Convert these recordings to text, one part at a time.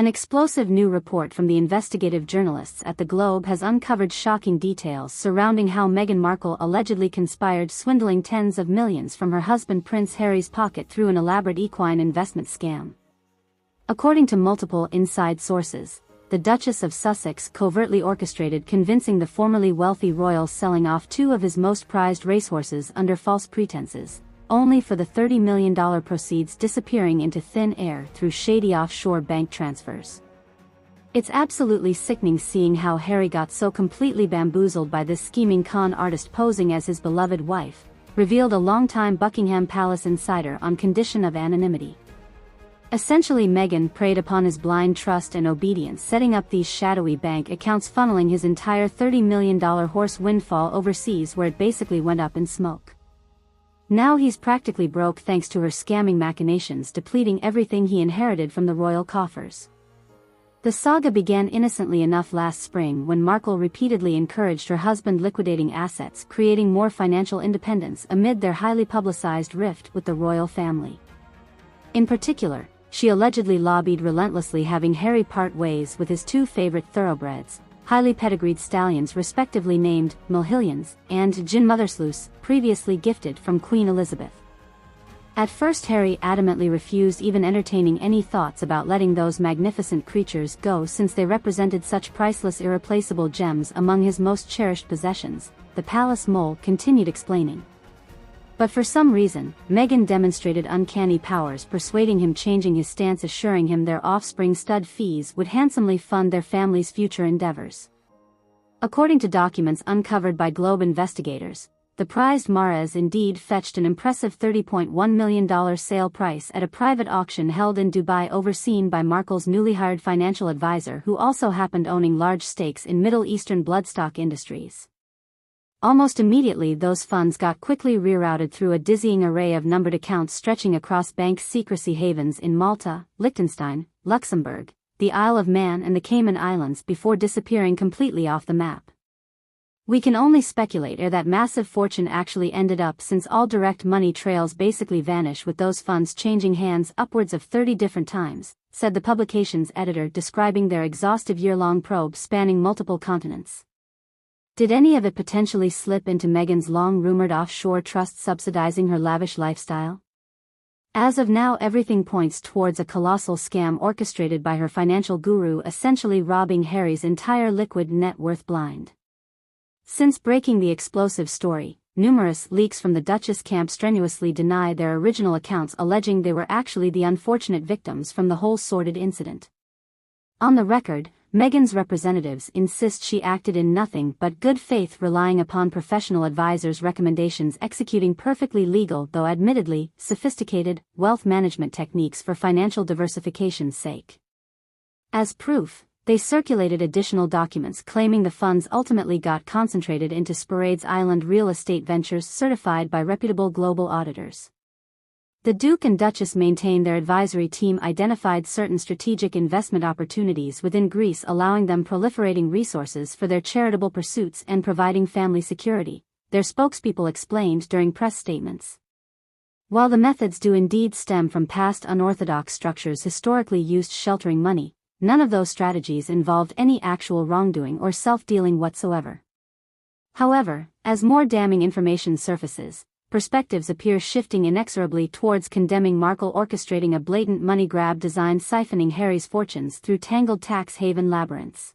An explosive new report from the investigative journalists at the Globe has uncovered shocking details surrounding how Meghan Markle allegedly conspired, swindling tens of millions from her husband Prince Harry's pocket through an elaborate equine investment scam. According to multiple inside sources, the Duchess of Sussex covertly orchestrated convincing the formerly wealthy royal selling off two of his most prized racehorses under false pretenses, only for the $30 million proceeds disappearing into thin air through shady offshore bank transfers. It's absolutely sickening seeing how Harry got so completely bamboozled by this scheming con artist posing as his beloved wife, revealed a longtime Buckingham Palace insider on condition of anonymity. Essentially, Meghan preyed upon his blind trust and obedience, setting up these shadowy bank accounts, funneling his entire $30 million horse windfall overseas, where it basically went up in smoke. Now he's practically broke thanks to her scamming machinations, depleting everything he inherited from the royal coffers. The saga began innocently enough last spring when Markle repeatedly encouraged her husband liquidating assets, creating more financial independence amid their highly publicized rift with the royal family. In particular, she allegedly lobbied relentlessly having Harry part ways with his two favorite thoroughbreds, highly pedigreed stallions respectively named Mulhillions and Gin Mothersluce, previously gifted from Queen Elizabeth. At first, Harry adamantly refused even entertaining any thoughts about letting those magnificent creatures go, since they represented such priceless, irreplaceable gems among his most cherished possessions, the palace mole continued explaining. But for some reason, Meghan demonstrated uncanny powers, persuading him, changing his stance, assuring him their offspring stud fees would handsomely fund their family's future endeavors. According to documents uncovered by Globe investigators, the prized mares indeed fetched an impressive $30.1 million sale price at a private auction held in Dubai, overseen by Markle's newly hired financial advisor, who also happened owning large stakes in Middle Eastern bloodstock industries. Almost immediately, those funds got quickly rerouted through a dizzying array of numbered accounts stretching across bank secrecy havens in Malta, Liechtenstein, Luxembourg, the Isle of Man and the Cayman Islands, before disappearing completely off the map. We can only speculate where that massive fortune actually ended up, since all direct money trails basically vanish, with those funds changing hands upwards of 30 different times, said the publication's editor, describing their exhaustive year-long probe spanning multiple continents. Did any of it potentially slip into Meghan's long-rumored offshore trust subsidizing her lavish lifestyle? As of now, everything points towards a colossal scam orchestrated by her financial guru, essentially robbing Harry's entire liquid net worth blind. Since breaking the explosive story, numerous leaks from the Duchess camp strenuously deny their original accounts, alleging they were actually the unfortunate victims from the whole sordid incident. On the record, Meghan's representatives insist she acted in nothing but good faith, relying upon professional advisors' recommendations, executing perfectly legal, though admittedly sophisticated, wealth management techniques for financial diversification's sake. As proof, they circulated additional documents claiming the funds ultimately got concentrated into Sporades Island real estate ventures certified by reputable global auditors. The Duke and Duchess maintain their advisory team identified certain strategic investment opportunities within Greece, allowing them proliferating resources for their charitable pursuits and providing family security, their spokespeople explained during press statements. While the methods do indeed stem from past unorthodox structures historically used sheltering money, none of those strategies involved any actual wrongdoing or self-dealing whatsoever. However, as more damning information surfaces, perspectives appear shifting inexorably towards condemning Markle orchestrating a blatant money grab designed siphoning Harry's fortunes through tangled tax haven labyrinths.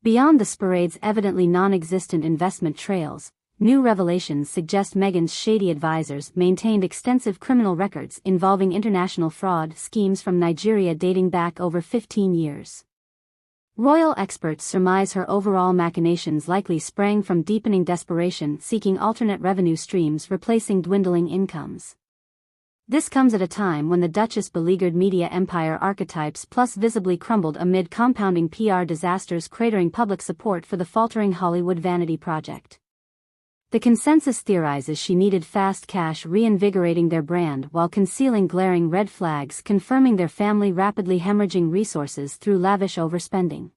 Beyond the Sporades' evidently non-existent investment trails, new revelations suggest Meghan's shady advisors maintained extensive criminal records involving international fraud schemes from Nigeria dating back over 15 years. Royal experts surmise her overall machinations likely sprang from deepening desperation, seeking alternate revenue streams replacing dwindling incomes. This comes at a time when the Duchess' beleaguered media empire archetypes plus visibly crumbled amid compounding PR disasters cratering public support for the faltering Hollywood vanity project. The consensus theorizes she needed fast cash, reinvigorating their brand while concealing glaring red flags, confirming their family rapidly hemorrhaging resources through lavish overspending.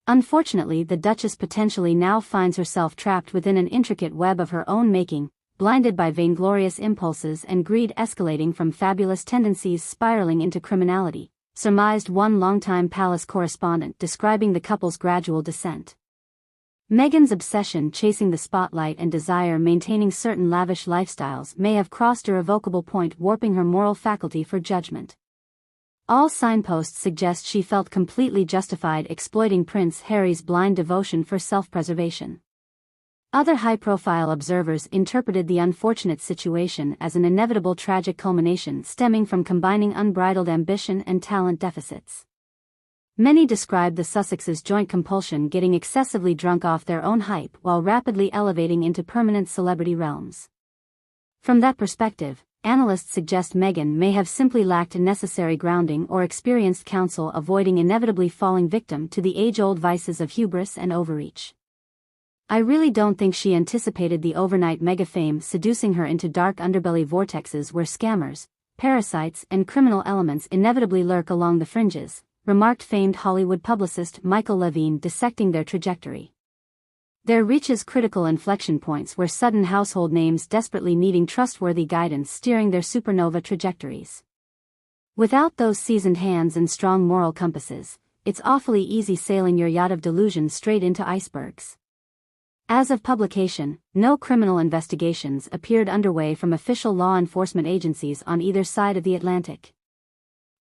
Unfortunately, the Duchess potentially now finds herself trapped within an intricate web of her own making, blinded by vainglorious impulses and greed escalating from fabulous tendencies spiraling into criminality, surmised one longtime palace correspondent describing the couple's gradual descent. Meghan's obsession chasing the spotlight and desire maintaining certain lavish lifestyles may have crossed a irrevocable point, warping her moral faculty for judgment. All signposts suggest she felt completely justified exploiting Prince Harry's blind devotion for self-preservation. Other high-profile observers interpreted the unfortunate situation as an inevitable tragic culmination stemming from combining unbridled ambition and talent deficits. Many described the Sussexes' joint compulsion getting excessively drunk off their own hype while rapidly elevating into permanent celebrity realms. From that perspective, analysts suggest Meghan may have simply lacked necessary grounding or experienced counsel, avoiding inevitably falling victim to the age-old vices of hubris and overreach. I really don't think she anticipated the overnight mega fame seducing her into dark underbelly vortexes where scammers, parasites, and criminal elements inevitably lurk along the fringes, remarked famed Hollywood publicist Michael Levine, dissecting their trajectory. There reaches critical inflection points where sudden household names desperately needing trustworthy guidance steering their supernova trajectories. Without those seasoned hands and strong moral compasses, it's awfully easy sailing your yacht of delusion straight into icebergs. As of publication, no criminal investigations appeared underway from official law enforcement agencies on either side of the Atlantic.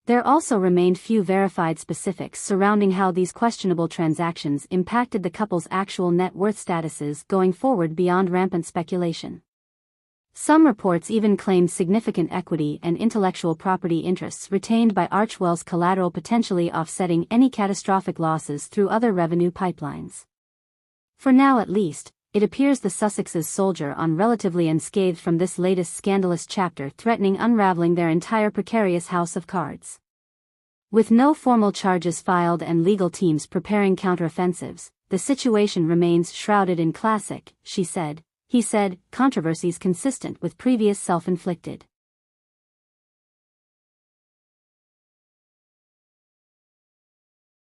There also remained few verified specifics surrounding how these questionable transactions impacted the couple's actual net worth statuses going forward beyond rampant speculation. Some reports even claimed significant equity and intellectual property interests retained by Archwell's collateral, potentially offsetting any catastrophic losses through other revenue pipelines. For now at least, it appears the Sussexes soldier on relatively unscathed from this latest scandalous chapter, threatening unraveling their entire precarious house of cards. With no formal charges filed and legal teams preparing counteroffensives, the situation remains shrouded in classic, she said, he said, controversies consistent with previous self-inflicted